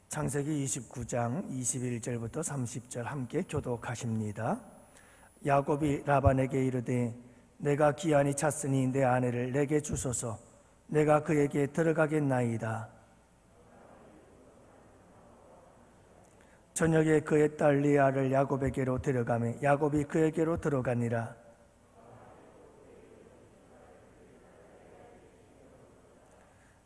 창세기 29장 21절부터 30절 함께 교독하십니다. 야곱이 라반에게 이르되 내가 기한이 찼으니 내 아내를 내게 주소서. 내가 그에게 들어가겠나이다. 저녁에 그의 딸 리아를 야곱에게로 데려가매 야곱이 그에게로 들어가니라.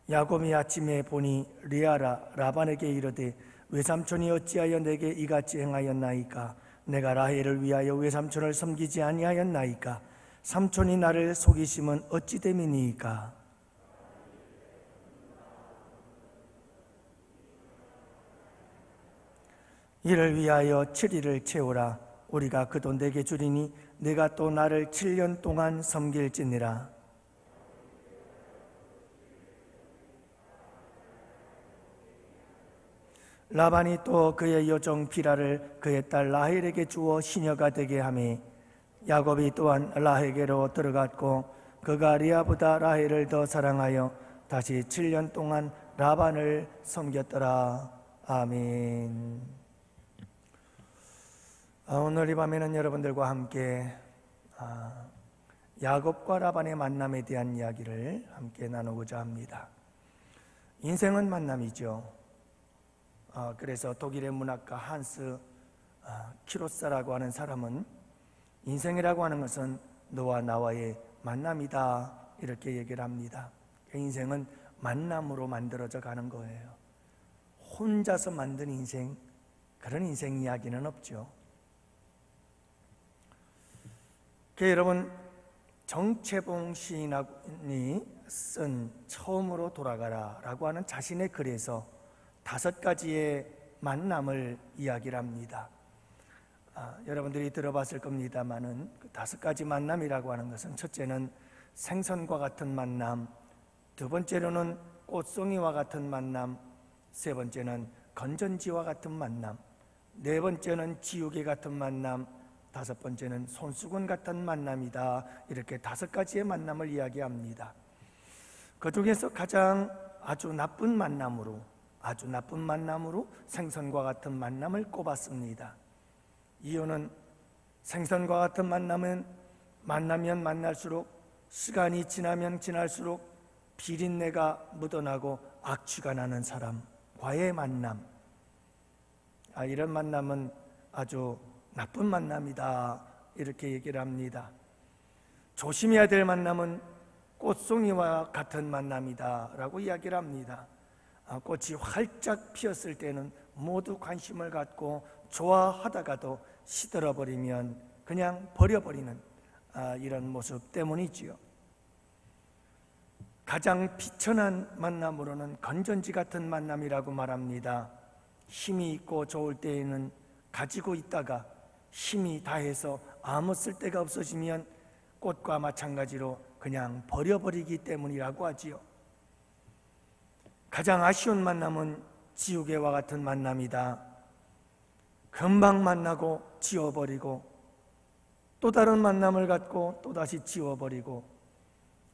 야곱이 아침에 보니 리아라 라반에게 이르되 외삼촌이 어찌하여 내게 이같이 행하였나이까? 내가 라헬을 위하여 외삼촌을 섬기지 아니하였나이까? 삼촌이 나를 속이심은 어찌 됨이니이까? 이를 위하여 7일을 채우라. 우리가 그 돈 내게 주리니 내가 또 나를 7년 동안 섬길지니라. 라반이 또 그의 여종 비라를 그의 딸 라헬에게 주어 시녀가 되게 하매 야곱이 또한 라헬에게로 들어갔고 그가 리아보다 라헬을 더 사랑하여 다시 7년 동안 라반을 섬겼더라. 아멘. 오늘 이 밤에는 여러분들과 함께 야곱과 라반의 만남에 대한 이야기를 함께 나누고자 합니다. 인생은 만남이죠. 그래서 독일의 문학가 한스 키로사라고 하는 사람은 인생이라고 하는 것은 너와 나와의 만남이다 이렇게 얘기를 합니다. 인생은 만남으로 만들어져 가는 거예요. 혼자서 만든 인생, 그런 인생 이야기는 없죠. 여러분, 정채봉 시인이 쓴 처음으로 돌아가라 라고 하는 자신의 글에서 5가지의 만남을 이야기를 합니다. 여러분들이 들어봤을 겁니다만은 그 5가지 만남이라고 하는 것은 첫째는 생선과 같은 만남, 두 번째로는 꽃송이와 같은 만남, 세 번째는 건전지와 같은 만남, 네 번째는 지우개 같은 만남, 다섯 번째는 손수건 같은 만남이다. 이렇게 5가지의 만남을 이야기합니다. 그 중에서 가장 아주 나쁜 만남으로 생선과 같은 만남을 꼽았습니다. 이유는 생선과 같은 만나면 만날수록 시간이 지나면 지날수록 비린내가 묻어나고 악취가 나는 사람과의 만남, 이런 만남은 아주 나쁜 만남이다 이렇게 얘기를 합니다. 조심해야 될 만남은 꽃송이와 같은 만남이다 라고 이야기를 합니다. 꽃이 활짝 피었을 때는 모두 관심을 갖고 좋아하다가도 시들어버리면 그냥 버려버리는 이런 모습 때문이지요. 가장 비천한 만남으로는 건전지 같은 만남이라고 말합니다. 힘이 있고 좋을 때에는 가지고 있다가 힘이 다해서 아무 쓸데가 없어지면 꽃과 마찬가지로 그냥 버려버리기 때문이라고 하지요. 가장 아쉬운 만남은 지우개와 같은 만남이다. 금방 만나고 지워버리고 또 다른 만남을 갖고 또다시 지워버리고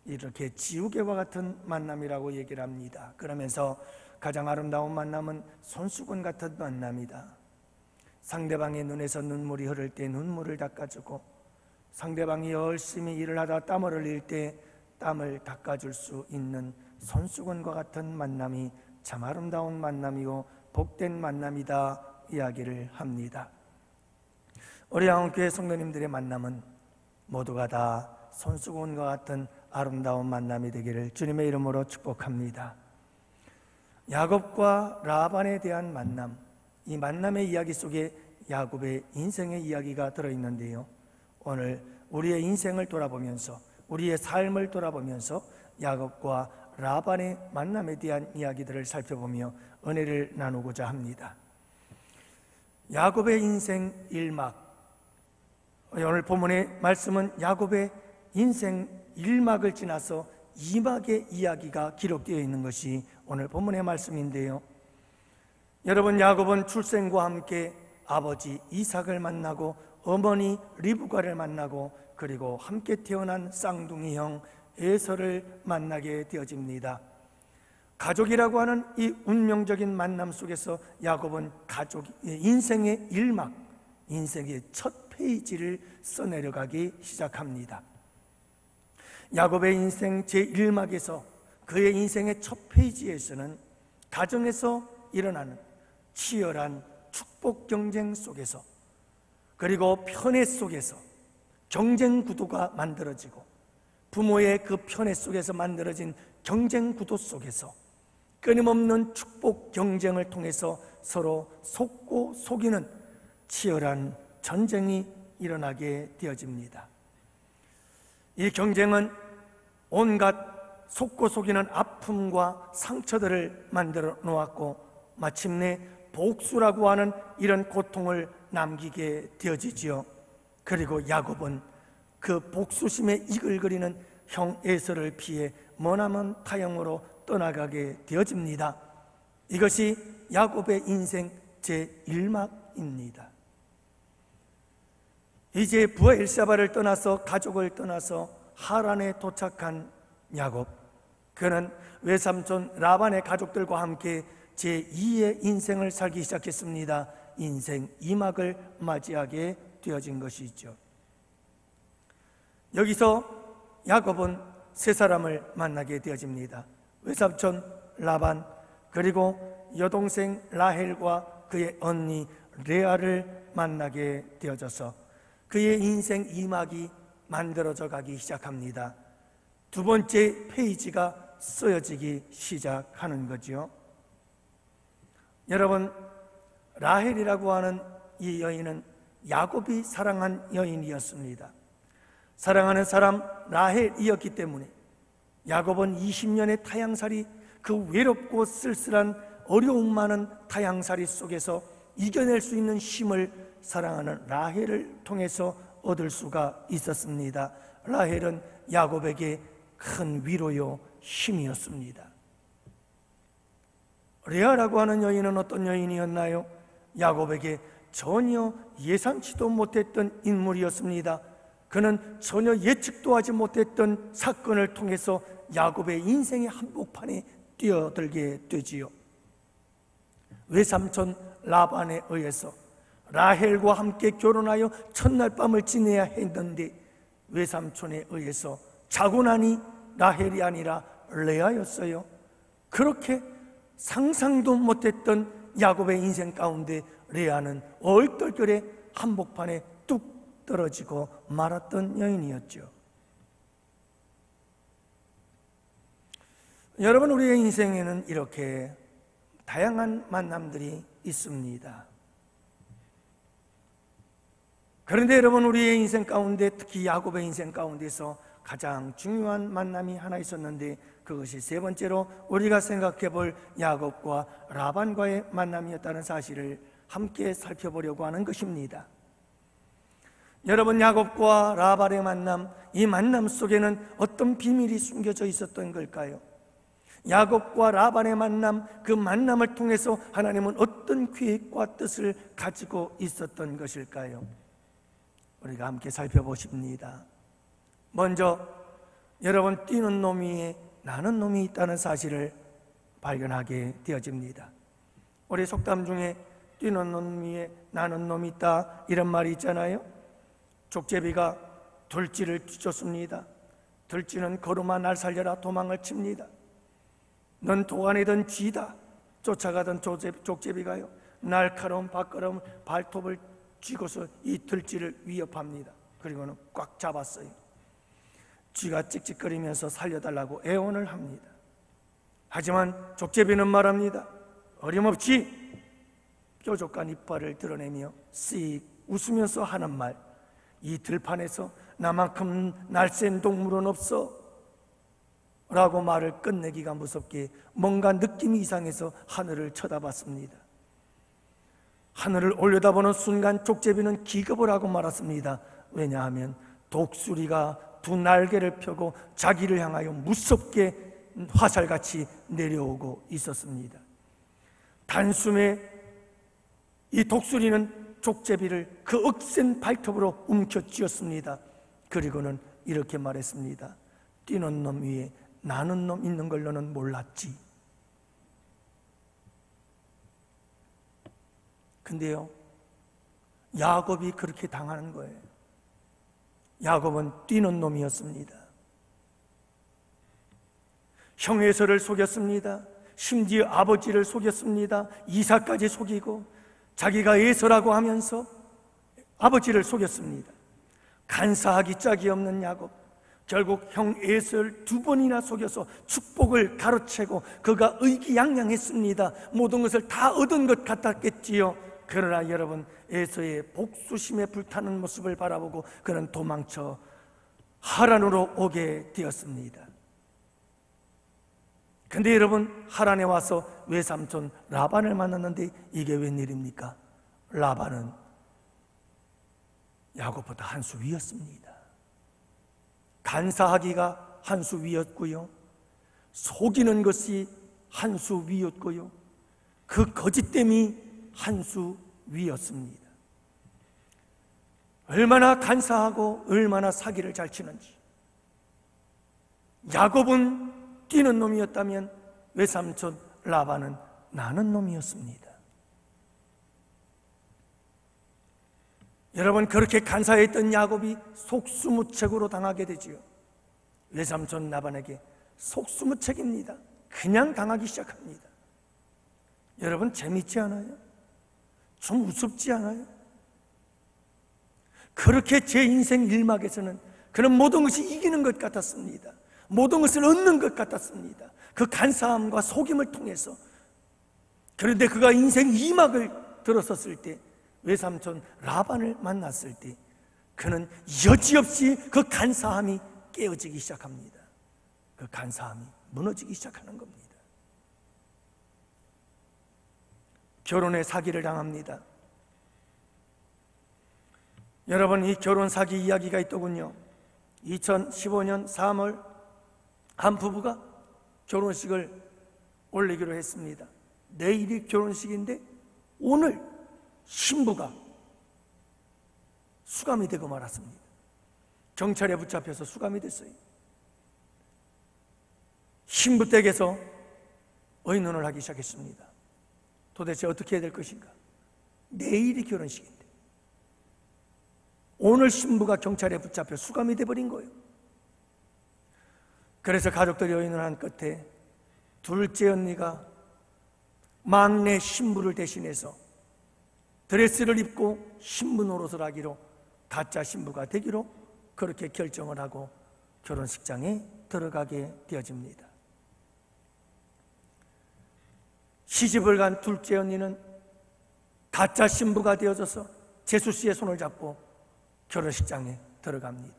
이렇게 지우개와 같은 만남이라고 얘기를 합니다. 그러면서 가장 아름다운 만남은 손수건 같은 만남이다. 상대방의 눈에서 눈물이 흐를 때 눈물을 닦아주고 상대방이 열심히 일을 하다 땀을 흘릴 때 땀을 닦아줄 수 있는 손수건과 같은 만남이 참 아름다운 만남이고 복된 만남이다 이야기를 합니다. 우리 양원교회 성도님들의 만남은 모두가 다 손수건과 같은 아름다운 만남이 되기를 주님의 이름으로 축복합니다. 야곱과 라반에 대한 만남, 이 만남의 이야기 속에 야곱의 인생의 이야기가 들어있는데요, 오늘 우리의 인생을 돌아보면서 우리의 삶을 돌아보면서 야곱과 라반의 만남에 대한 이야기들을 살펴보며 은혜를 나누고자 합니다. 야곱의 인생 1막, 오늘 본문의 말씀은 야곱의 인생 1막을 지나서 2막의 이야기가 기록되어 있는 것이 오늘 본문의 말씀인데요, 여러분, 야곱은 출생과 함께 아버지 이삭을 만나고 어머니 리브가를 만나고 그리고 함께 태어난 쌍둥이 형 에서를 만나게 되어집니다. 가족이라고 하는 이 운명적인 만남 속에서 야곱은 가족의 인생의 일막, 인생의 첫 페이지를 써내려가기 시작합니다. 야곱의 인생 제1막에서 그의 인생의 첫 페이지에서는 가정에서 일어나는 치열한 축복 경쟁 속에서, 그리고 편애 속에서 경쟁 구도가 만들어지고, 부모의 그 편애 속에서 만들어진 경쟁 구도 속에서 끊임없는 축복 경쟁을 통해서 서로 속고 속이는 치열한 전쟁이 일어나게 되어집니다. 이 경쟁은 온갖 속고 속이는 아픔과 상처들을 만들어 놓았고, 마침내 복수라고 하는 이런 고통을 남기게 되어지지요. 그리고 야곱은 그 복수심에 이글거리는 형 에서를 피해 머나먼 타향으로 떠나가게 되어집니다. 이것이 야곱의 인생 제1막입니다. 이제 부하 엘사바를 떠나서 가족을 떠나서 하란에 도착한 야곱, 그는 외삼촌 라반의 가족들과 함께 제2의 인생을 살기 시작했습니다. 인생 2막을 맞이하게 되어진 것이죠. 여기서 야곱은 세 사람을 만나게 되어집니다. 외삼촌 라반, 그리고 여동생 라헬과 그의 언니 레아를 만나게 되어져서 그의 인생 2막이 만들어져 가기 시작합니다. 두 번째 페이지가 쓰여지기 시작하는 거죠. 여러분, 라헬이라고 하는 이 여인은 야곱이 사랑한 여인이었습니다. 사랑하는 사람 라헬이었기 때문에 야곱은 20년의 타향살이, 그 외롭고 쓸쓸한 어려움 많은 타향살이 속에서 이겨낼 수 있는 힘을 사랑하는 라헬을 통해서 얻을 수가 있었습니다. 라헬은 야곱에게 큰 위로요 힘이었습니다. 레아라고 하는 여인은 어떤 여인이었나요? 야곱에게 전혀 예상치도 못했던 인물이었습니다. 그는 전혀 예측도 하지 못했던 사건을 통해서 야곱의 인생의 한복판에 뛰어들게 되지요. 외삼촌 라반에 의해서 라헬과 함께 결혼하여 첫날 밤을 지내야 했는데, 외삼촌에 의해서 자고 나니 라헬이 아니라 레아였어요. 그렇게 상상도 못했던 야곱의 인생 가운데 레아는 얼떨결에 한복판에 뚝 떨어지고 말았던 여인이었죠. 여러분, 우리의 인생에는 이렇게 다양한 만남들이 있습니다. 그런데 여러분, 우리의 인생 가운데, 특히 야곱의 인생 가운데서 가장 중요한 만남이 하나 있었는데, 그것이 세 번째로 우리가 생각해 볼 야곱과 라반과의 만남이었다는 사실을 함께 살펴보려고 하는 것입니다. 여러분, 야곱과 라반의 만남, 이 만남 속에는 어떤 비밀이 숨겨져 있었던 걸까요? 야곱과 라반의 만남, 그 만남을 통해서 하나님은 어떤 계획과 뜻을 가지고 있었던 것일까요? 우리가 함께 살펴보십니다. 먼저 여러분, 뛰는 놈 위에 나는 놈이 있다는 사실을 발견하게 되어집니다. 우리 속담 중에 뛰는 놈 위에 나는 놈이 있다, 이런 말이 있잖아요. 족제비가 들쥐를 쫓습니다. 들쥐는 걸음아 날 살려라 도망을 칩니다. 넌 도가니든 쥐다. 쫓아가던 족제비가요, 날카로운 발걸음 발톱을 쥐고서 이 들쥐를 위협합니다. 그리고는 꽉 잡았어요. 쥐가 찍찍거리면서 살려달라고 애원을 합니다. 하지만 족제비는 말합니다. 어림없이 뾰족한 이빨을 드러내며 씩 웃으면서 하는 말, 이 들판에서 나만큼 날쌘 동물은 없어 라고 말을 끝내기가 무섭게 뭔가 느낌이 이상해서 하늘을 쳐다봤습니다. 하늘을 올려다보는 순간 족제비는 기겁을 하고 말았습니다. 왜냐하면 독수리가 두 날개를 펴고 자기를 향하여 무섭게 화살같이 내려오고 있었습니다. 단숨에 이 독수리는 족제비를 그 억센 발톱으로 움켜쥐었습니다. 그리고는 이렇게 말했습니다. 뛰는 놈 위에 나는 놈 있는 걸 너는 몰랐지. 근데요, 야곱이 그렇게 당하는 거예요. 야곱은 뛰는 놈이었습니다. 형 에서를 속였습니다. 심지어 아버지를 속였습니다. 이삭까지 속이고 자기가 에서라고 하면서 아버지를 속였습니다. 간사하기 짝이 없는 야곱, 결국 형 에서를 2번이나 속여서 축복을 가로채고 그가 의기양양했습니다. 모든 것을 다 얻은 것 같았겠지요. 그러나 여러분, 에서의 복수심에 불타는 모습을 바라보고 그는 도망쳐 하란으로 오게 되었습니다. 근데 여러분, 하란에 와서 외삼촌 라반을 만났는데 이게 웬일입니까? 라반은 야곱보다 한 수 위였습니다. 간사하기가 한 수 위였고요, 속이는 것이 한 수 위였고요, 그 거짓됨이 한 수 위였습니다. 얼마나 간사하고 얼마나 사기를 잘 치는지. 야곱은 뛰는 놈이었다면 외삼촌 라반은 나는 놈이었습니다. 여러분, 그렇게 간사했던 야곱이 속수무책으로 당하게 되지요. 외삼촌 라반에게 속수무책입니다. 그냥 당하기 시작합니다. 여러분, 재밌지 않아요? 좀 우습지 않아요? 그렇게 제 인생 일막에서는 그는 모든 것이 이기는 것 같았습니다. 모든 것을 얻는 것 같았습니다. 그 간사함과 속임을 통해서. 그런데 그가 인생 2막을 들어섰을 때, 외삼촌 라반을 만났을 때 그는 여지없이 그 간사함이 깨어지기 시작합니다. 그 간사함이 무너지기 시작하는 겁니다. 결혼에 사기를 당합니다. 여러분, 이 결혼 사기 이야기가 있더군요. 2015년 3월 한 부부가 결혼식을 올리기로 했습니다. 내일이 결혼식인데 오늘 신부가 수감이 되고 말았습니다. 경찰에 붙잡혀서 수감이 됐어요. 신부 댁에서 의논을 하기 시작했습니다. 도대체 어떻게 해야 될 것인가? 내일이 결혼식인데 오늘 신부가 경찰에 붙잡혀 수감이 돼버린 거예요. 그래서 가족들이 의논한 끝에 둘째 언니가 막내 신부를 대신해서 드레스를 입고 신부 노릇을 하기로, 가짜 신부가 되기로 그렇게 결정을 하고 결혼식장에 들어가게 되어집니다. 시집을 간 둘째 언니는 가짜 신부가 되어져서 재수 씨의 손을 잡고 결혼식장에 들어갑니다.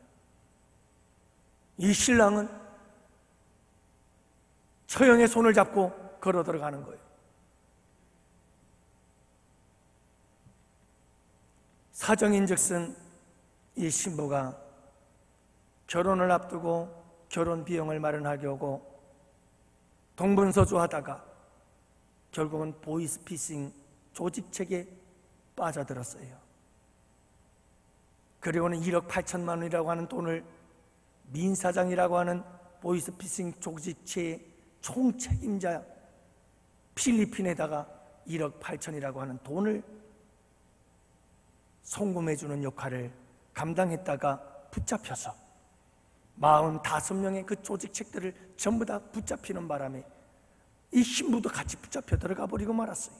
이 신랑은 처형의 손을 잡고 걸어 들어가는 거예요. 사정인즉슨 이 신부가 결혼을 앞두고 결혼 비용을 마련하려고 동분서주하다가 결국은 보이스피싱 조직책에 빠져들었어요. 그리고는 1억 8천만 원이라고 하는 돈을 민 사장이라고 하는 보이스피싱 조직체의 총책임자 필리핀에다가 1억 8천이라고 하는 돈을 송금해주는 역할을 감당했다가 붙잡혀서 45명의 그 조직책들을 전부 다 붙잡히는 바람에 이 신부도 같이 붙잡혀 들어가 버리고 말았어요.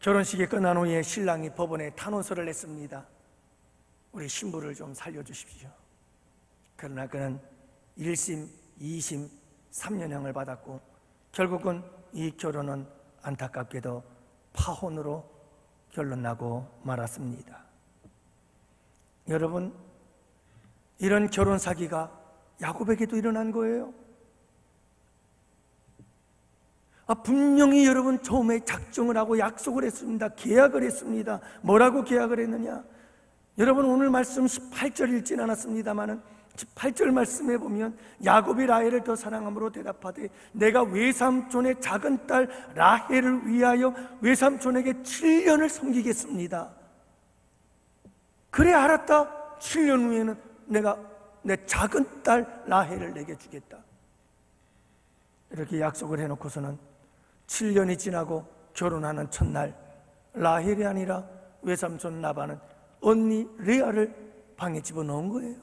결혼식이 끝난 후에 신랑이 법원에 탄원서를 냈습니다. 우리 신부를 좀 살려주십시오. 그러나 그는 1심, 2심, 3년형을 받았고 결국은 이 결혼은 안타깝게도 파혼으로 결론나고 말았습니다. 여러분, 이런 결혼 사기가 야곱에게도 일어난 거예요. 분명히 여러분 처음에 작정을 하고 약속을 했습니다. 계약을 했습니다. 뭐라고 계약을 했느냐? 여러분, 오늘 말씀 18절 읽진 않았습니다마는 18절 말씀에 보면 야곱이 라헬을 더 사랑함으로 대답하되 내가 외삼촌의 작은 딸 라헬을 위하여 외삼촌에게 7년을 섬기겠습니다. 그래, 알았다. 7년 후에는 내가 내 작은 딸 라헬을 내게 주겠다. 이렇게 약속을 해놓고서는 7년이 지나고 결혼하는 첫날 라헬이 아니라 외삼촌 라반은 언니 레아를 방에 집어넣은 거예요.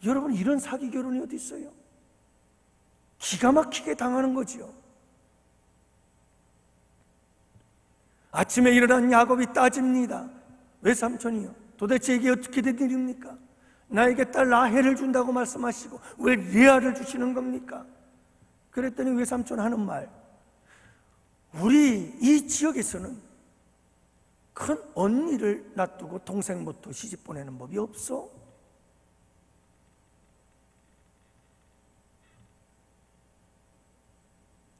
여러분, 이런 사기 결혼이 어디 있어요? 기가 막히게 당하는 거지요. 아침에 일어난 야곱이 따집니다. 외삼촌이요, 도대체 이게 어떻게 된 일입니까? 나에게 딸 라헬을 준다고 말씀하시고 왜 레아를 주시는 겁니까? 그랬더니 외삼촌 하는 말, 우리 이 지역에서는 큰 언니를 놔두고 동생부터 시집 보내는 법이 없어.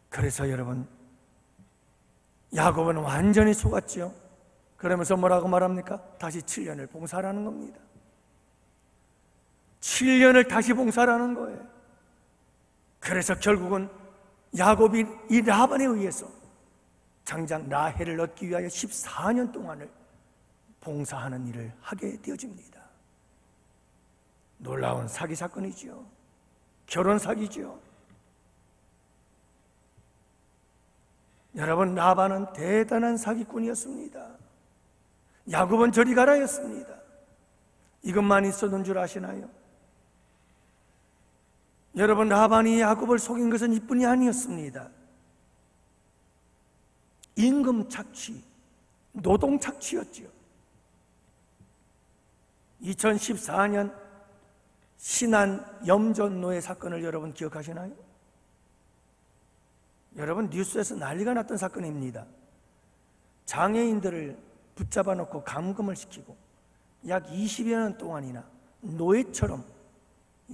그래서 여러분, 야곱은 완전히 속았죠. 그러면서 뭐라고 말합니까? 다시 7년을 봉사하라는 겁니다. 7년을 다시 봉사하라는 거예요. 그래서 결국은 야곱이 이 라반에 의해서 장장 라헬을 얻기 위하여 14년 동안을 봉사하는 일을 하게 되어집니다. 놀라운 사기 사건이죠. 결혼 사기죠. 여러분, 라반은 대단한 사기꾼이었습니다. 야곱은 저리 가라였습니다. 이것만 있었던 줄 아시나요? 여러분, 라반이 야곱을 속인 것은 이뿐이 아니었습니다. 임금 착취, 노동 착취였죠. 2014년 신안 염전노예 사건을 여러분 기억하시나요? 여러분, 뉴스에서 난리가 났던 사건입니다. 장애인들을 붙잡아 놓고 감금을 시키고 약 20여 년 동안이나 노예처럼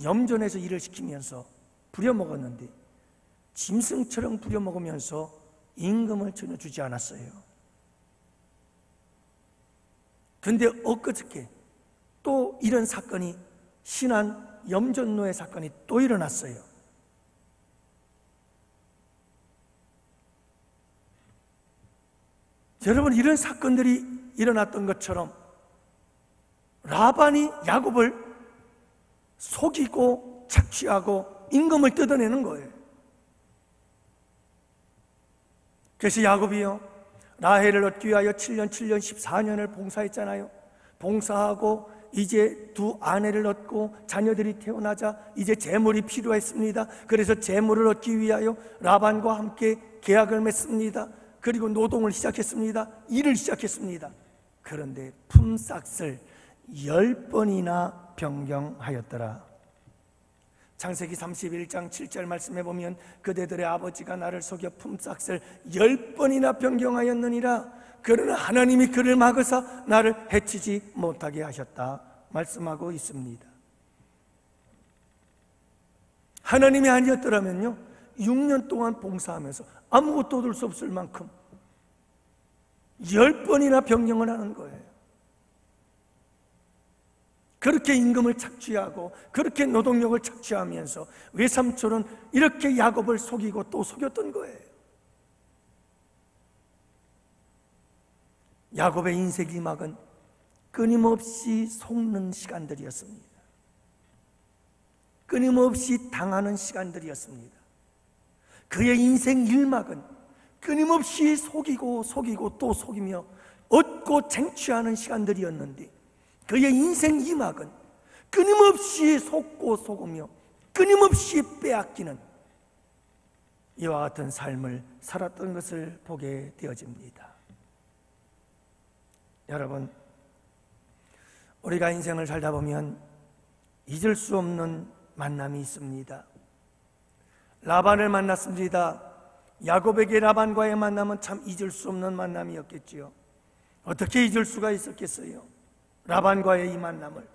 염전에서 일을 시키면서 부려먹었는데 짐승처럼 부려먹으면서 임금을 전혀 주지 않았어요. 그런데 엊그저께 또 이런 사건이, 신안 염전노예 사건이 또 일어났어요. 여러분, 이런 사건들이 일어났던 것처럼 라반이 야곱을 속이고 착취하고 임금을 뜯어내는 거예요. 그래서 야곱이요, 라헬을 얻기 위하여 7년 14년을 봉사했잖아요. 봉사하고 이제 두 아내를 얻고 자녀들이 태어나자 이제 재물이 필요했습니다. 그래서 재물을 얻기 위하여 라반과 함께 계약을 맺습니다. 그리고 노동을 시작했습니다. 일을 시작했습니다. 그런데 품삯을 10번이나 변경하였더라. 창세기 31장 7절 말씀에 보면 그대들의 아버지가 나를 속여 품삯을 10번이나 변경하였느니라. 그러나 하나님이 그를 막으사 나를 해치지 못하게 하셨다 말씀하고 있습니다. 하나님이 아니었더라면요, 6년 동안 봉사하면서 아무것도 얻을 수 없을 만큼 10번이나 변경을 하는 거예요. 그렇게 임금을 착취하고 그렇게 노동력을 착취하면서 외삼촌은 이렇게 야곱을 속이고 또 속였던 거예요. 야곱의 인생이 막은 끊임없이 속는 시간들이었습니다. 끊임없이 당하는 시간들이었습니다. 그의 인생 일막은 끊임없이 속이고 또 속이며 얻고 쟁취하는 시간들이었는데, 그의 인생 이막은 끊임없이 속고 속으며 끊임없이 빼앗기는 이와 같은 삶을 살았던 것을 보게 되어집니다. 여러분, 우리가 인생을 살다 보면 잊을 수 없는 만남이 있습니다. 라반을 만났습니다. 야곱에게 라반과의 만남은 참 잊을 수 없는 만남이었겠지요. 어떻게 잊을 수가 있었겠어요? 라반과의 이 만남을.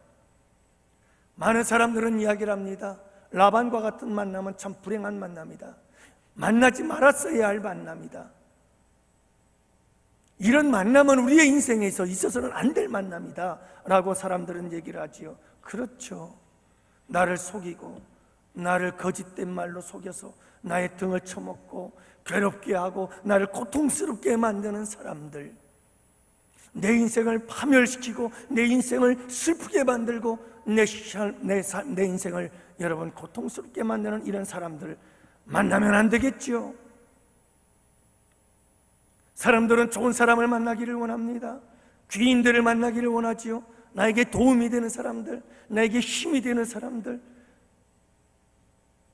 많은 사람들은 이야기를 합니다. 라반과 같은 만남은 참 불행한 만남이다. 만나지 말았어야 할 만남이다. 이런 만남은 우리의 인생에서 있어서는 안 될 만남이다 라고 사람들은 얘기를 하지요. 그렇죠. 나를 속이고 나를 거짓된 말로 속여서 나의 등을 쳐먹고 괴롭게 하고 나를 고통스럽게 만드는 사람들, 내 인생을 파멸시키고 내 인생을 슬프게 만들고 내 인생을 여러분 고통스럽게 만드는 이런 사람들 만나면 안 되겠죠. 사람들은 좋은 사람을 만나기를 원합니다. 귀인들을 만나기를 원하지요. 나에게 도움이 되는 사람들, 나에게 힘이 되는 사람들,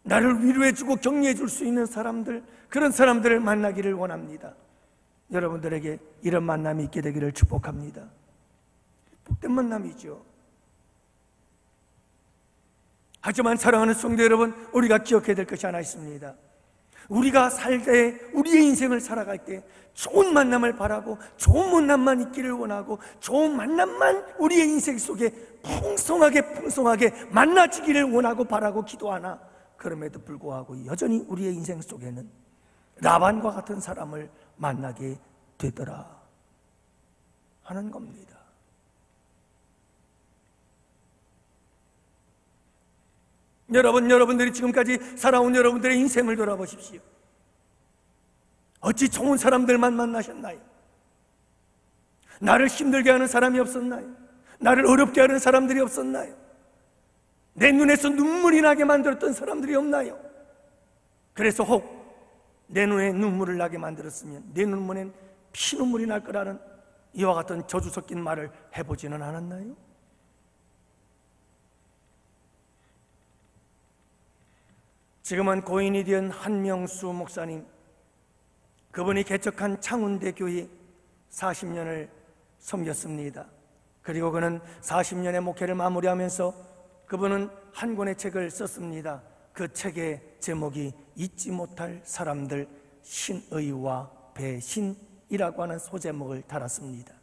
나를 위로해주고 격려해줄 수 있는 사람들, 그런 사람들을 만나기를 원합니다. 여러분들에게 이런 만남이 있게 되기를 축복합니다. 복된 만남이죠. 하지만 사랑하는 성도 여러분, 우리가 기억해야 될 것이 하나 있습니다. 우리가 살 때, 우리의 인생을 살아갈 때 좋은 만남을 바라고 좋은 만남만 있기를 원하고 좋은 만남만 우리의 인생 속에 풍성하게 만나지기를 원하고 바라고 기도하나, 그럼에도 불구하고 여전히 우리의 인생 속에는 라반과 같은 사람을 만나게 되더라 하는 겁니다. 여러분들이 지금까지 살아온 여러분들의 인생을 돌아보십시오. 어찌 좋은 사람들만 만나셨나요? 나를 힘들게 하는 사람이 없었나요? 나를 어렵게 하는 사람들이 없었나요? 내 눈에서 눈물이 나게 만들었던 사람들이 없나요? 그래서 혹 내 눈에 눈물을 나게 만들었으면 내 눈물엔 피눈물이 날 거라는 이와 같은 저주 섞인 말을 해보지는 않았나요? 지금은 고인이 된 한명수 목사님, 그분이 개척한 창운대 교회 40년을 섬겼습니다. 그리고 그는 40년의 목회를 마무리하면서 그분은 한 권의 책을 썼습니다. 그 책의 제목이 잊지 못할 사람들, 신의와 배신이라고 하는 소제목을 달았습니다.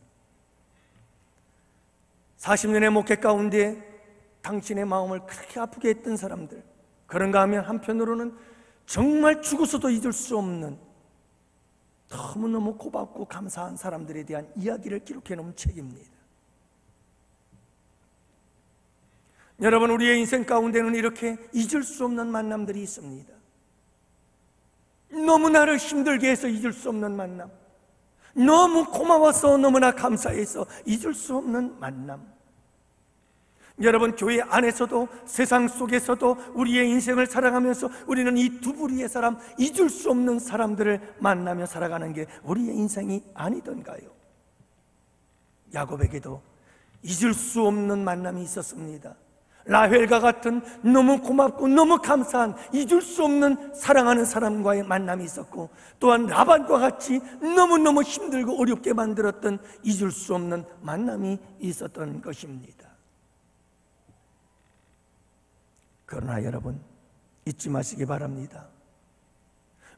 40년의 목회 가운데 당신의 마음을 그렇게 아프게 했던 사람들, 그런가 하면 한편으로는 정말 죽어서도 잊을 수 없는 너무너무 고맙고 감사한 사람들에 대한 이야기를 기록해 놓은 책입니다. 여러분, 우리의 인생 가운데는 이렇게 잊을 수 없는 만남들이 있습니다. 너무 나를 힘들게 해서 잊을 수 없는 만남, 너무 고마워서 너무나 감사해서 잊을 수 없는 만남. 여러분, 교회 안에서도 세상 속에서도 우리의 인생을 살아가면서 우리는 이 두 부류의 사람, 잊을 수 없는 사람들을 만나며 살아가는 게 우리의 인생이 아니던가요? 야곱에게도 잊을 수 없는 만남이 있었습니다. 라헬과 같은 너무 고맙고 너무 감사한, 잊을 수 없는 사랑하는 사람과의 만남이 있었고, 또한 라반과 같이 너무너무 힘들고 어렵게 만들었던 잊을 수 없는 만남이 있었던 것입니다. 그러나 여러분, 잊지 마시기 바랍니다.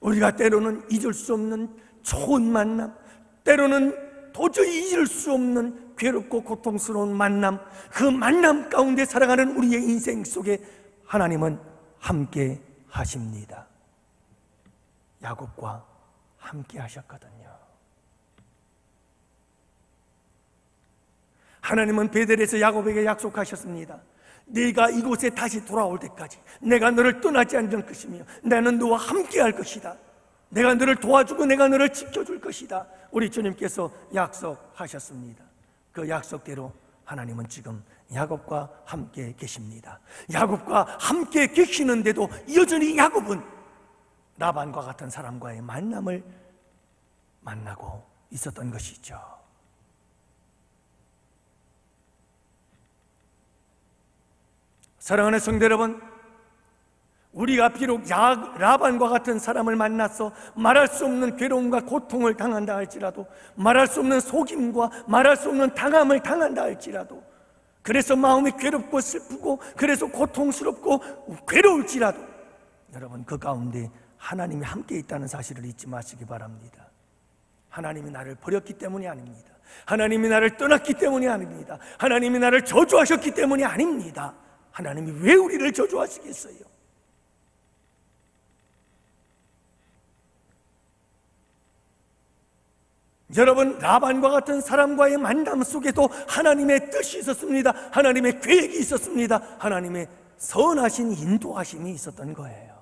우리가 때로는 잊을 수 없는 좋은 만남, 때로는 도저히 잊을 수 없는 괴롭고 고통스러운 만남, 그 만남 가운데 살아가는 우리의 인생 속에 하나님은 함께 하십니다. 야곱과 함께 하셨거든요. 하나님은 베델에서 야곱에게 약속하셨습니다. 네가 이곳에 다시 돌아올 때까지 내가 너를 떠나지 않을 것이며 나는 너와 함께 할 것이다. 내가 너를 도와주고 내가 너를 지켜줄 것이다. 우리 주님께서 약속하셨습니다. 그 약속대로 하나님은 지금 야곱과 함께 계십니다. 야곱과 함께 계시는데도 여전히 야곱은 라반과 같은 사람과의 만남을 만나고 있었던 것이죠. 사랑하는 성도 여러분, 우리가 비록 라반과 같은 사람을 만나서 말할 수 없는 괴로움과 고통을 당한다 할지라도, 말할 수 없는 속임과 말할 수 없는 당함을 당한다 할지라도, 그래서 마음이 괴롭고 슬프고 그래서 고통스럽고 괴로울지라도, 여러분, 그 가운데 하나님이 함께 있다는 사실을 잊지 마시기 바랍니다. 하나님이 나를 버렸기 때문이 아닙니다. 하나님이 나를 떠났기 때문이 아닙니다. 하나님이 나를 저주하셨기 때문이 아닙니다. 하나님이 왜 우리를 저주하시겠어요? 여러분, 라반과 같은 사람과의 만남 속에도 하나님의 뜻이 있었습니다. 하나님의 계획이 있었습니다. 하나님의 선하신 인도하심이 있었던 거예요.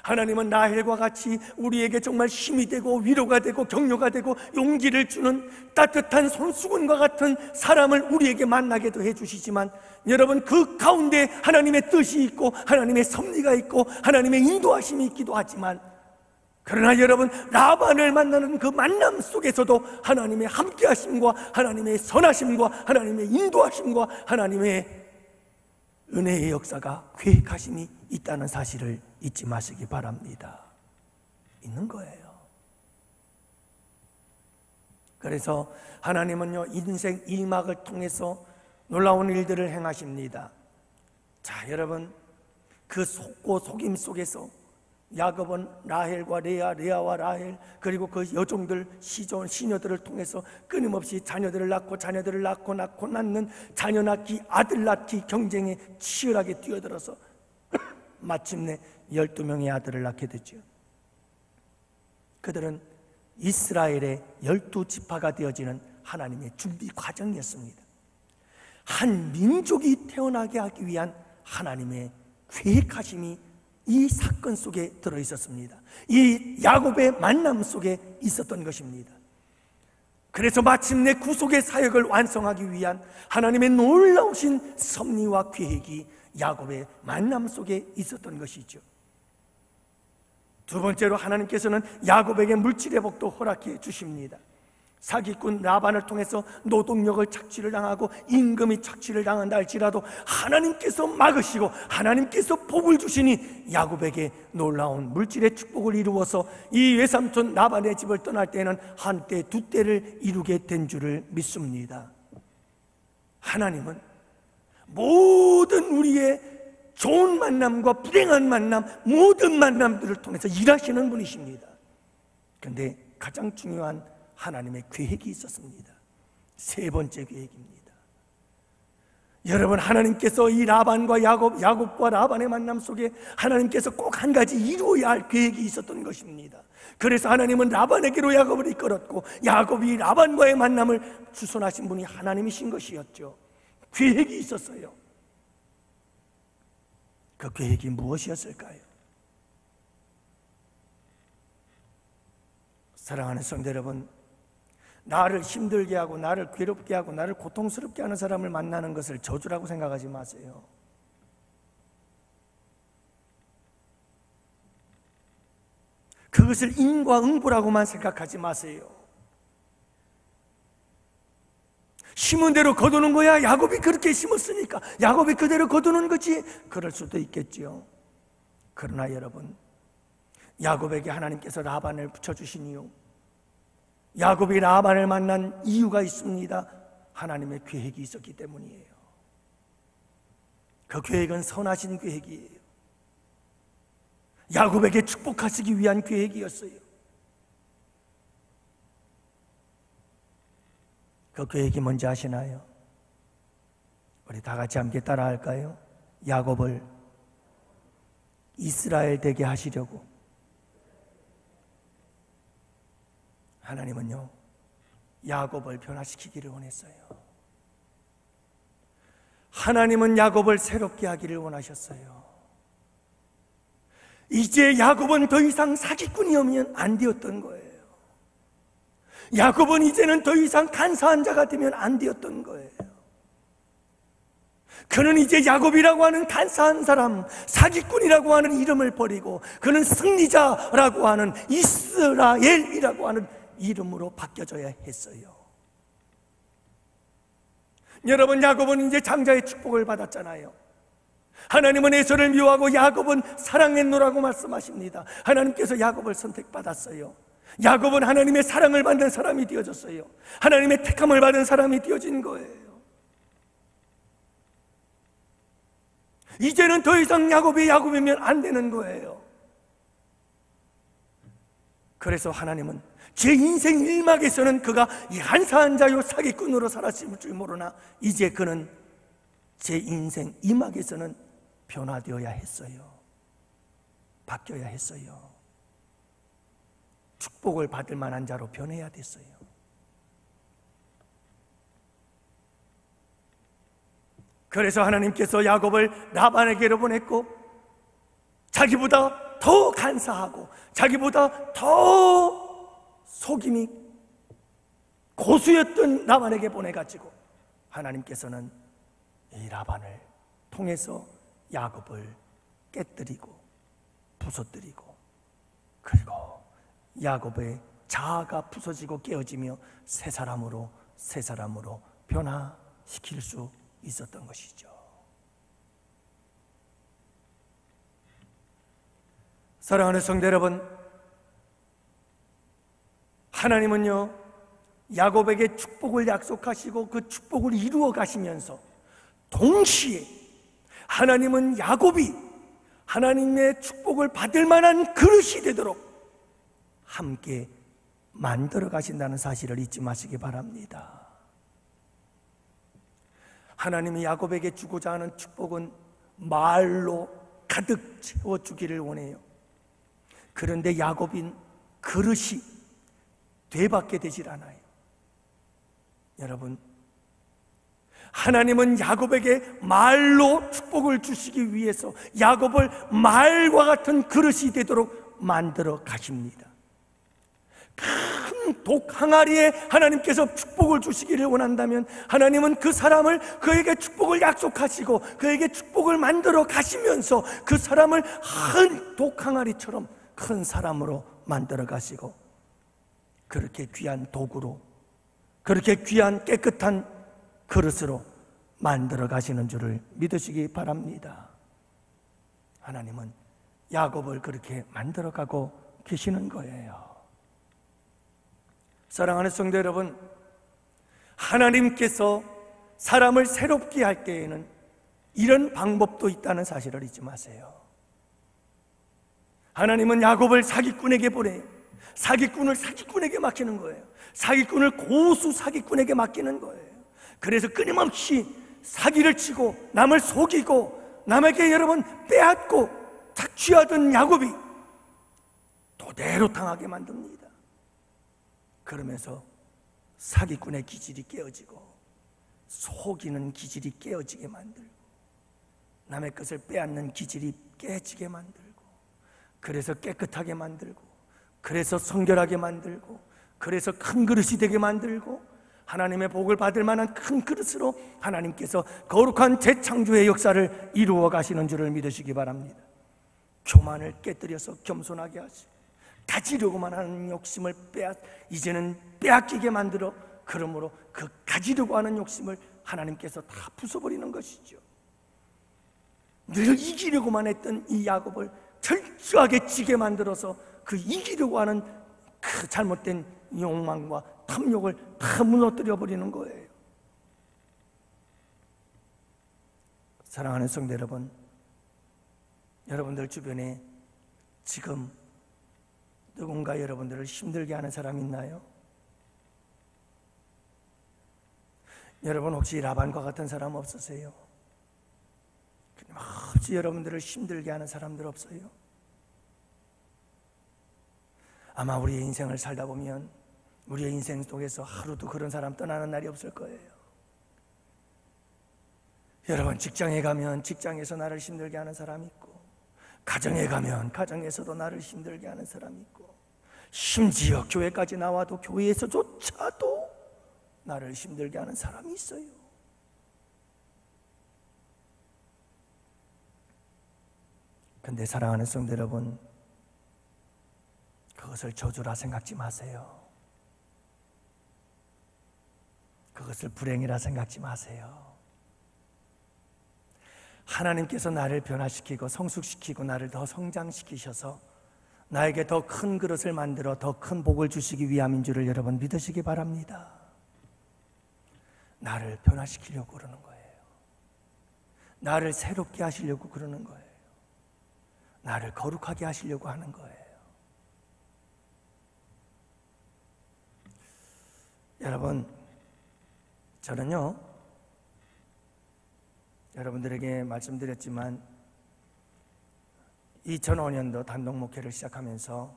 하나님은 라헬과 같이 우리에게 정말 힘이 되고 위로가 되고 격려가 되고 용기를 주는 따뜻한 손수건과 같은 사람을 우리에게 만나게도 해주시지만, 여러분, 그 가운데 하나님의 뜻이 있고 하나님의 섭리가 있고 하나님의 인도하심이 있기도 하지만, 그러나 여러분, 라반을 만나는 그 만남 속에서도 하나님의 함께하심과 하나님의 선하심과 하나님의 인도하심과 하나님의 은혜의 역사가, 계획하심이 있다는 사실을 잊지 마시기 바랍니다. 있는 거예요. 그래서 하나님은요, 인생 일막을 통해서 놀라운 일들을 행하십니다. 자, 여러분, 그 속고 속임 속에서 야곱은 라헬과 레아, 레아와 라헬, 그리고 그 여종들, 시녀들을 통해서 끊임없이 자녀들을 낳고 자녀들을 낳고 낳는 자녀 낳기, 아들 낳기 경쟁에 치열하게 뛰어들어서 마침내 12명의 아들을 낳게 되죠. 그들은 이스라엘의 12지파가 되어지는 하나님의 준비 과정이었습니다. 한 민족이 태어나게 하기 위한 하나님의 계획하심이 이 사건 속에 들어있었습니다. 이 야곱의 만남 속에 있었던 것입니다. 그래서 마침내 구속의 사역을 완성하기 위한 하나님의 놀라우신 섭리와 계획이 야곱의 만남 속에 있었던 것이죠. 두 번째로 하나님께서는 야곱에게 물질의 복도 허락해 주십니다. 사기꾼 라반을 통해서 노동력을 착취를 당하고 임금이 착취를 당한다 할지라도 하나님께서 막으시고 하나님께서 복을 주시니 야곱에게 놀라운 물질의 축복을 이루어서 이 외삼촌 라반의 집을 떠날 때는 한때 두 때를 이루게 된 줄을 믿습니다. 하나님은 모든 우리의 좋은 만남과 불행한 만남, 모든 만남들을 통해서 일하시는 분이십니다. 그런데 가장 중요한 하나님의 계획이 있었습니다. 세 번째 계획입니다. 여러분, 하나님께서 이 라반과 야곱과 라반의 만남 속에 하나님께서 꼭 한 가지 이루어야 할 계획이 있었던 것입니다. 그래서 하나님은 라반에게로 야곱을 이끌었고 야곱이 라반과의 만남을 주선하신 분이 하나님이신 것이었죠. 계획이 있었어요. 그 계획이 무엇이었을까요? 사랑하는 성도 여러분, 나를 힘들게 하고 나를 괴롭게 하고 나를 고통스럽게 하는 사람을 만나는 것을 저주라고 생각하지 마세요. 그것을 인과응보라고만 생각하지 마세요. 심은 대로 거두는 거야. 야곱이 그렇게 심었으니까 야곱이 그대로 거두는 거지. 그럴 수도 있겠죠. 그러나 여러분, 야곱에게 하나님께서 라반을 붙여주신 이유, 야곱이 라반을 만난 이유가 있습니다. 하나님의 계획이 있었기 때문이에요. 그 계획은 선하신 계획이에요. 야곱에게 축복하시기 위한 계획이었어요. 그 계획이 뭔지 아시나요? 우리 다 같이 함께 따라 할까요? 야곱을 이스라엘 되게 하시려고 하나님은요, 야곱을 변화시키기를 원했어요. 하나님은 야곱을 새롭게 하기를 원하셨어요. 이제 야곱은 더 이상 사기꾼이면 안 되었던 거예요. 야곱은 이제는 더 이상 간사한 자가 되면 안 되었던 거예요. 그는 이제 야곱이라고 하는 간사한 사람, 사기꾼이라고 하는 이름을 버리고 그는 승리자라고 하는 이스라엘이라고 하는 이름으로 바뀌어져야 했어요. 여러분, 야곱은 이제 장자의 축복을 받았잖아요. 하나님은 에서를 미워하고 야곱은 사랑했노라고 말씀하십니다. 하나님께서 야곱을 선택받았어요. 야곱은 하나님의 사랑을 받는 사람이 되어졌어요. 하나님의 택함을 받은 사람이 되어진 거예요. 이제는 더 이상 야곱이 야곱이면 안 되는 거예요. 그래서 하나님은 제 인생 일막에서는 그가 한사한 자요 사기꾼으로 살았을 줄 모르나 이제 그는 제 인생 이막에서는 변화되어야 했어요. 바뀌어야 했어요. 축복을 받을 만한 자로 변해야 됐어요. 그래서 하나님께서 야곱을 라반에게로 보냈고 자기보다 더 간사하고 자기보다 더 속임이 고수였던 라반에게 보내가지고 하나님께서는 이 라반을 통해서 야곱을 깨뜨리고 부서뜨리고 그리고 야곱의 자아가 부서지고 깨어지며 새 사람으로 변화시킬 수 있었던 것이죠. 사랑하는 성도 여러분, 하나님은요 야곱에게 축복을 약속하시고 그 축복을 이루어 가시면서 동시에 하나님은 야곱이 하나님의 축복을 받을 만한 그릇이 되도록 함께 만들어 가신다는 사실을 잊지 마시기 바랍니다. 하나님이 야곱에게 주고자 하는 축복은 말로 가득 채워주기를 원해요. 그런데 야곱인 그릇이 되받게 되질 않아요. 여러분, 하나님은 야곱에게 말로 축복을 주시기 위해서 야곱을 말과 같은 그릇이 되도록 만들어 가십니다. 큰 독 항아리에 하나님께서 축복을 주시기를 원한다면 하나님은 그 사람을 그에게 축복을 약속하시고 그에게 축복을 만들어 가시면서 그 사람을 큰 독 항아리처럼 큰 사람으로 만들어 가시고 그렇게 귀한 도구로, 그렇게 귀한 깨끗한 그릇으로 만들어 가시는 줄을 믿으시기 바랍니다. 하나님은 야곱을 그렇게 만들어 가고 계시는 거예요. 사랑하는 성도 여러분, 하나님께서 사람을 새롭게 할 때에는 이런 방법도 있다는 사실을 잊지 마세요. 하나님은 야곱을 사기꾼에게 보내요. 사기꾼을 사기꾼에게 맡기는 거예요. 사기꾼을 고수 사기꾼에게 맡기는 거예요. 그래서 끊임없이 사기를 치고 남을 속이고 남에게 여러분 빼앗고 착취하던 야곱이 도대로 당하게 만듭니다. 그러면서 사기꾼의 기질이 깨어지고 속이는 기질이 깨어지게 만들고 남의 것을 빼앗는 기질이 깨지게 만들고 그래서 깨끗하게 만들고 그래서 성결하게 만들고 그래서 큰 그릇이 되게 만들고 하나님의 복을 받을 만한 큰 그릇으로 하나님께서 거룩한 재창조의 역사를 이루어 가시는 줄을 믿으시기 바랍니다. 교만을 깨뜨려서 겸손하게 하시고 가지려고만 하는 욕심을 이제는 빼앗기게 만들어 그러므로 그 가지려고 하는 욕심을 하나님께서 다 부숴버리는 것이죠. 늘 이기려고만 했던 이 야곱을 철저하게 지게 만들어서 그 이기려고 하는 그 잘못된 욕망과 탐욕을 다 무너뜨려 버리는 거예요. 사랑하는 성도 여러분, 여러분들 주변에 지금 누군가 여러분들을 힘들게 하는 사람 있나요? 여러분 혹시 라반과 같은 사람 없으세요? 끊임없이 여러분들을 힘들게 하는 사람들 없어요? 아마 우리의 인생을 살다 보면 우리의 인생 속에서 하루도 그런 사람 떠나는 날이 없을 거예요. 여러분 직장에 가면 직장에서 나를 힘들게 하는 사람이 있고 가정에 가면 가정에서도 나를 힘들게 하는 사람이 있고 심지어 교회까지 나와도 교회에서조차도 나를 힘들게 하는 사람이 있어요. 근데 사랑하는 성도 여러분, 그것을 저주라 생각지 마세요. 그것을 불행이라 생각지 마세요. 하나님께서 나를 변화시키고 성숙시키고 나를 더 성장시키셔서 나에게 더 큰 그릇을 만들어 더 큰 복을 주시기 위함인 줄을 여러분 믿으시기 바랍니다. 나를 변화시키려고 그러는 거예요. 나를 새롭게 하시려고 그러는 거예요. 나를 거룩하게 하시려고 하는 거예요. 여러분, 저는요 여러분들에게 말씀드렸지만 2005년도 단독 목회를 시작하면서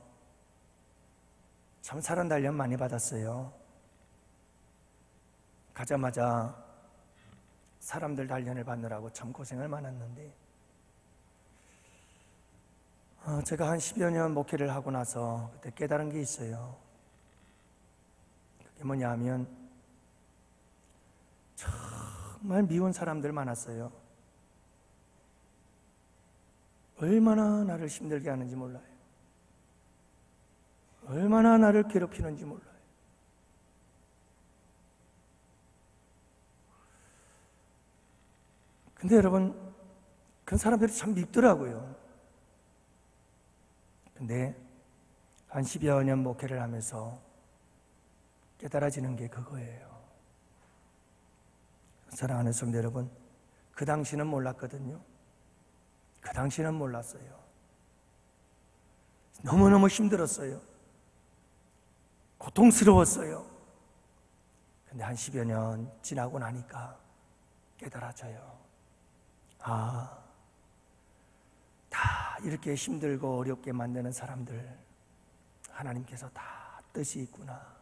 참 사랑 단련 많이 받았어요. 가자마자 사람들 단련을 받느라고 참 고생을 많았는데 제가 한 10여 년 목회를 하고 나서 그때 깨달은 게 있어요. 그게 뭐냐 하면 정말 미운 사람들 많았어요. 얼마나 나를 힘들게 하는지 몰라요. 얼마나 나를 괴롭히는지 몰라요. 근데 여러분, 그 사람들이 참 밉더라고요. 근데 한 10여 년 목회를 하면서 깨달아지는 게 그거예요. 사랑하는 성도 여러분, 그 당시는 몰랐거든요. 그 당시는 몰랐어요. 너무너무 힘들었어요. 고통스러웠어요. 근데 한 10여 년 지나고 나니까 깨달아져요. 아, 다 이렇게 힘들고 어렵게 만드는 사람들 하나님께서 다 뜻이 있구나.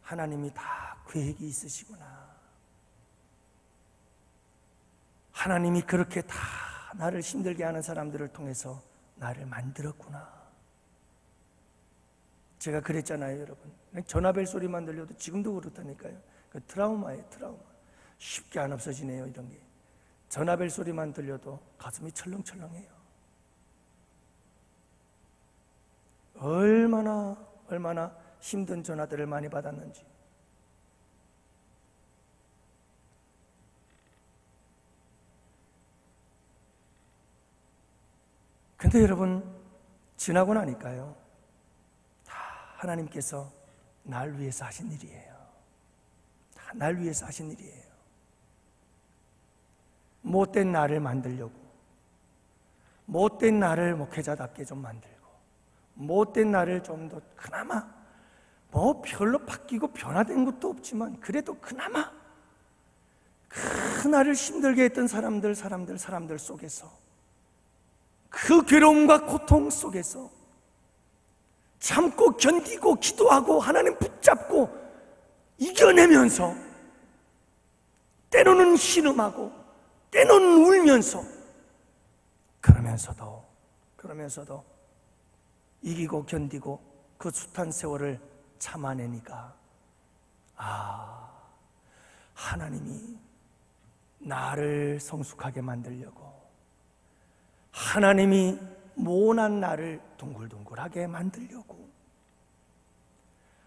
하나님이 다 계획이 있으시구나. 하나님이 그렇게 다 나를 힘들게 하는 사람들을 통해서 나를 만들었구나. 제가 그랬잖아요, 여러분. 전화벨 소리만 들려도 지금도 그렇다니까요. 그 트라우마예요, 트라우마. 쉽게 안 없어지네요, 이런 게. 전화벨 소리만 들려도 가슴이 철렁철렁해요. 얼마나 힘든 전화들을 많이 받았는지. 근데 여러분, 지나고 나니까요, 다 하나님께서 날 위해서 하신 일이에요. 다 날 위해서 하신 일이에요. 못된 나를 만들려고, 못된 나를 목회자답게 좀 만들고, 못된 나를 좀 더 그나마 뭐 별로 바뀌고 변화된 것도 없지만 그래도 그나마 그 나를 힘들게 했던 사람들 속에서, 그 괴로움과 고통 속에서 참고 견디고 기도하고 하나님 붙잡고 이겨내면서, 때로는 신음하고 때로는 울면서, 그러면서도 이기고 견디고 그 숱한 세월을 참아내니까, 아, 하나님이 나를 성숙하게 만들려고, 하나님이 모난 나를 둥글둥글하게 만들려고,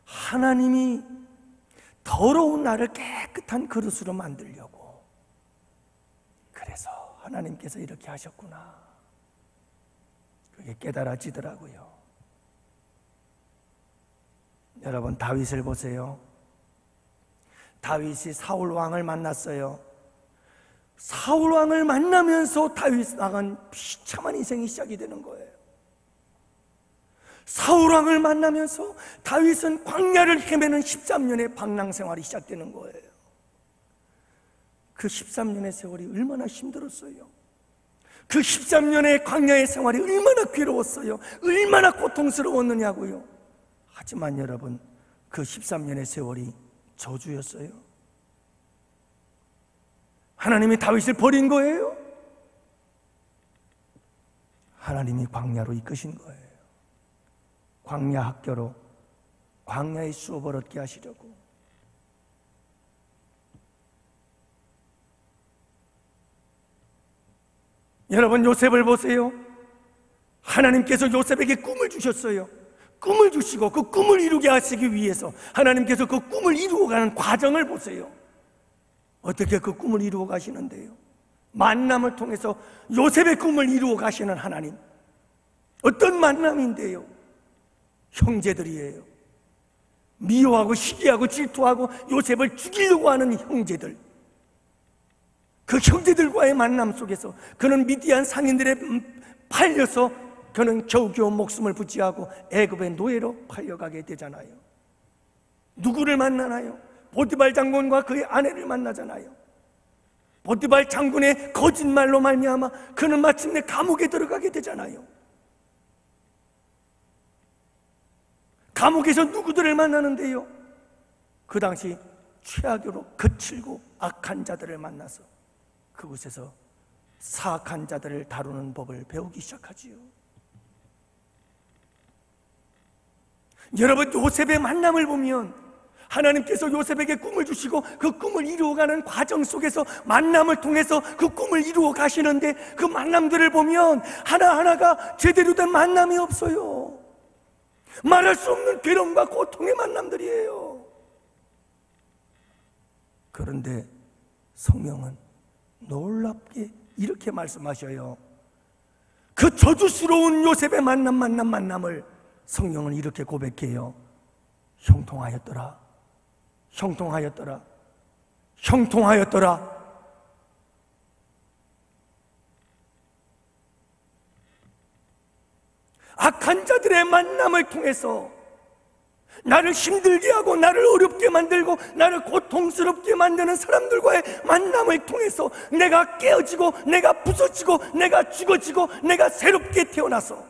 하나님이 더러운 나를 깨끗한 그릇으로 만들려고, 그래서 하나님께서 이렇게 하셨구나. 그게 깨달아지더라고요. 여러분, 다윗을 보세요. 다윗이 사울 왕을 만났어요. 사울 왕을 만나면서 다윗 왕은 비참한 인생이 시작이 되는 거예요. 사울 왕을 만나면서 다윗은 광야를 헤매는 13년의 방랑 생활이 시작되는 거예요. 그 13년의 세월이 얼마나 힘들었어요. 그 13년의 광야의 생활이 얼마나 괴로웠어요. 얼마나 고통스러웠느냐고요. 하지만 여러분, 그 13년의 세월이 저주였어요. 하나님이 다윗을 버린 거예요? 하나님이 광야로 이끄신 거예요. 광야 학교로, 광야의 수업을 얻게 하시려고. 여러분, 요셉을 보세요. 하나님께서 요셉에게 꿈을 주셨어요. 꿈을 주시고 그 꿈을 이루게 하시기 위해서 하나님께서 그 꿈을 이루어가는 과정을 보세요. 어떻게 그 꿈을 이루어 가시는데요? 만남을 통해서 요셉의 꿈을 이루어 가시는 하나님. 어떤 만남인데요? 형제들이에요. 미워하고 시기하고 질투하고 요셉을 죽이려고 하는 형제들. 그 형제들과의 만남 속에서 그는 미디안 상인들에 팔려서 그는 겨우겨우 목숨을 부지하고 애굽의 노예로 팔려가게 되잖아요. 누구를 만나나요? 보디발 장군과 그의 아내를 만나잖아요. 보디발 장군의 거짓말로 말미암아 그는 마침내 감옥에 들어가게 되잖아요. 감옥에서 누구들을 만나는데요? 그 당시 최악으로 거칠고 악한 자들을 만나서 그곳에서 사악한 자들을 다루는 법을 배우기 시작하지요. 여러분, 요셉의 만남을 보면 하나님께서 요셉에게 꿈을 주시고 그 꿈을 이루어가는 과정 속에서 만남을 통해서 그 꿈을 이루어 가시는데, 그 만남들을 보면 하나하나가 제대로 된 만남이 없어요. 말할 수 없는 괴로움과 고통의 만남들이에요. 그런데 성경은 놀랍게 이렇게 말씀하셔요. 그 저주스러운 요셉의 만남을 성경은 이렇게 고백해요. 형통하였더라. 형통하였더라. 형통하였더라. 악한 자들의 만남을 통해서 나를 힘들게 하고 나를 어렵게 만들고 나를 고통스럽게 만드는 사람들과의 만남을 통해서 내가 깨어지고 내가 부서지고 내가 죽어지고 내가 새롭게 태어나서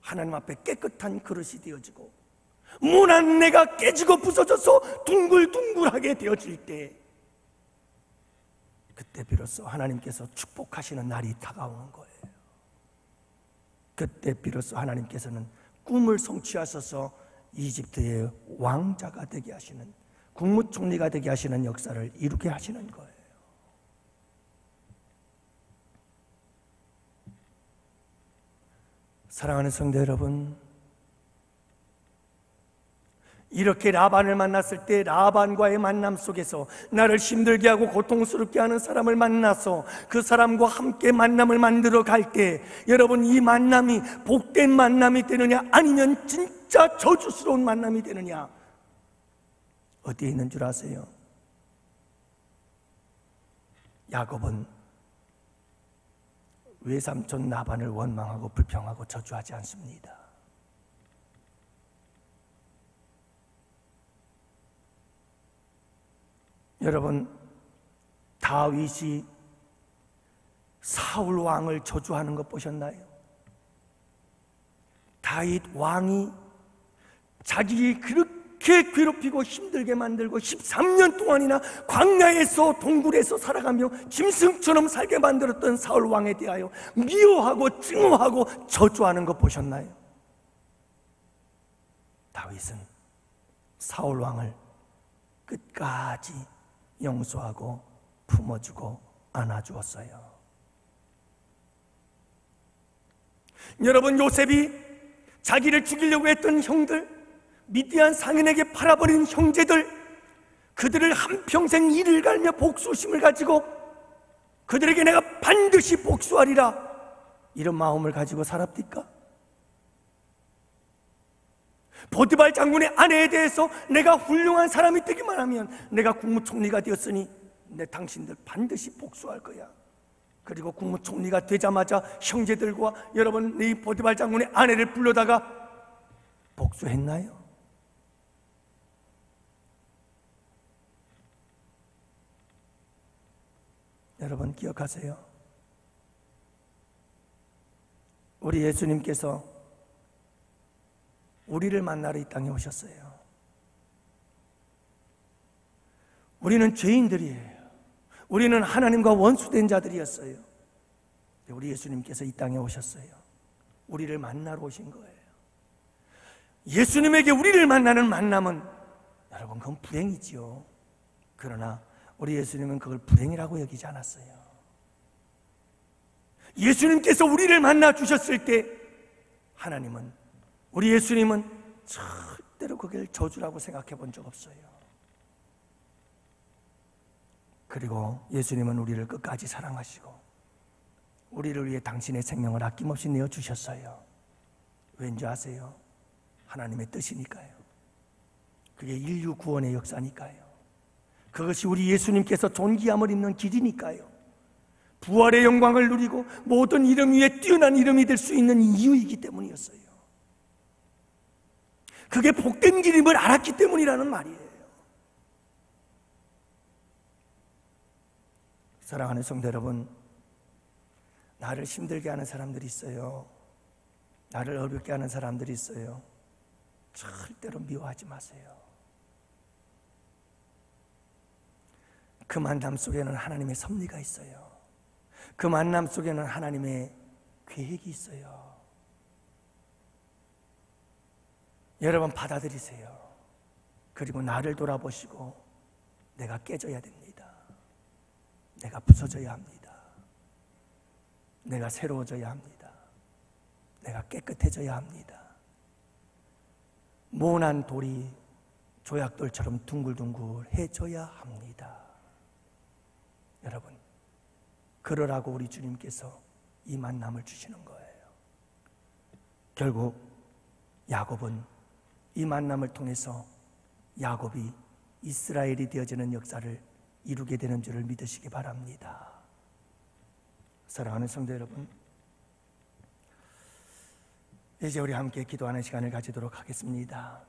하나님 앞에 깨끗한 그릇이 되어지고 무난 내가 깨지고 부서져서 둥글둥글하게 되어질 때, 그때 비로소 하나님께서 축복하시는 날이 다가오는 거예요. 그때 비로소 하나님께서는 꿈을 성취하셔서 이집트의 왕자가 되게 하시는, 국무총리가 되게 하시는 역사를 이루게 하시는 거예요. 사랑하는 성도 여러분, 이렇게 라반을 만났을 때 라반과의 만남 속에서 나를 힘들게 하고 고통스럽게 하는 사람을 만나서 그 사람과 함께 만남을 만들어 갈 때, 여러분, 이 만남이 복된 만남이 되느냐 아니면 진짜 저주스러운 만남이 되느냐, 어디에 있는 줄 아세요? 야곱은 외삼촌 라반을 원망하고 불평하고 저주하지 않습니다. 여러분, 다윗이 사울 왕을 저주하는 것 보셨나요? 다윗 왕이 자기 그렇게 괴롭히고 힘들게 만들고 13년 동안이나 광야에서 동굴에서 살아가며 짐승처럼 살게 만들었던 사울 왕에 대하여 미워하고 증오하고 저주하는 것 보셨나요? 다윗은 사울 왕을 끝까지 용서하고 품어주고 안아주었어요. 여러분, 요셉이 자기를 죽이려고 했던 형들, 미디안 상인에게 팔아버린 형제들, 그들을 한평생 이를 갈며 복수심을 가지고 그들에게 내가 반드시 복수하리라, 이런 마음을 가지고 살았습니까? 보디발 장군의 아내에 대해서 내가 훌륭한 사람이 되기만 하면 내가 국무총리가 되었으니 내 당신들 반드시 복수할 거야. 그리고 국무총리가 되자마자 형제들과 여러분, 이 보디발 장군의 아내를 불러다가 복수했나요? 여러분, 기억하세요. 우리 예수님께서 우리를 만나러 이 땅에 오셨어요. 우리는 죄인들이에요. 우리는 하나님과 원수된 자들이었어요. 우리 예수님께서 이 땅에 오셨어요. 우리를 만나러 오신 거예요. 예수님에게 우리를 만나는 만남은, 여러분, 그건 불행이지요. 그러나 우리 예수님은 그걸 불행이라고 여기지 않았어요. 예수님께서 우리를 만나 주셨을 때 하나님은, 우리 예수님은 절대로 그걸 저주라고 생각해 본 적 없어요. 그리고 예수님은 우리를 끝까지 사랑하시고 우리를 위해 당신의 생명을 아낌없이 내어주셨어요. 왠지 아세요? 하나님의 뜻이니까요. 그게 인류 구원의 역사니까요. 그것이 우리 예수님께서 존귀함을 입는 길이니까요. 부활의 영광을 누리고 모든 이름 위에 뛰어난 이름이 될 수 있는 이유이기 때문이었어요. 그게 복된 길임을 알았기 때문이라는 말이에요. 사랑하는 성도 여러분, 나를 힘들게 하는 사람들이 있어요. 나를 어렵게 하는 사람들이 있어요. 절대로 미워하지 마세요. 그 만남 속에는 하나님의 섭리가 있어요. 그 만남 속에는 하나님의 계획이 있어요. 여러분, 받아들이세요. 그리고 나를 돌아보시고 내가 깨져야 됩니다. 내가 부서져야 합니다. 내가 새로워져야 합니다. 내가 깨끗해져야 합니다. 모난 돌이 조약돌처럼 둥글둥글해져야 합니다. 여러분, 그러라고 우리 주님께서 이 만남을 주시는 거예요. 결국 야곱은 이 만남을 통해서 야곱이 이스라엘이 되어지는 역사를 이루게 되는 줄을 믿으시기 바랍니다. 사랑하는 성도 여러분, 이제 우리 함께 기도하는 시간을 가지도록 하겠습니다.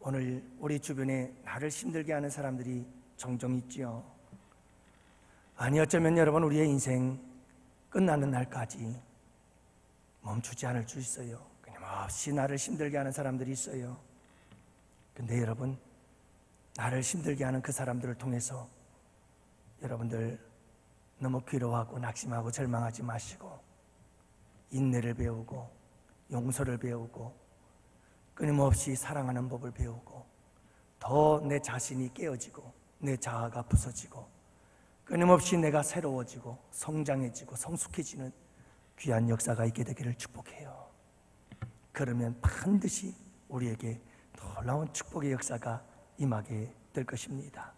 오늘 우리 주변에 나를 힘들게 하는 사람들이 종종 있지요. 아니, 어쩌면 여러분 우리의 인생 끝나는 날까지 멈추지 않을 수 있어요. 끊임없이 나를 힘들게 하는 사람들이 있어요. 근데 여러분, 나를 힘들게 하는 그 사람들을 통해서 여러분들 너무 괴로워하고 낙심하고 절망하지 마시고 인내를 배우고 용서를 배우고 끊임없이 사랑하는 법을 배우고 더 내 자신이 깨어지고 내 자아가 부서지고 끊임없이 내가 새로워지고 성장해지고 성숙해지는 귀한 역사가 있게 되기를 축복해요. 그러면 반드시 우리에게 놀라운 축복의 역사가 임하게 될 것입니다.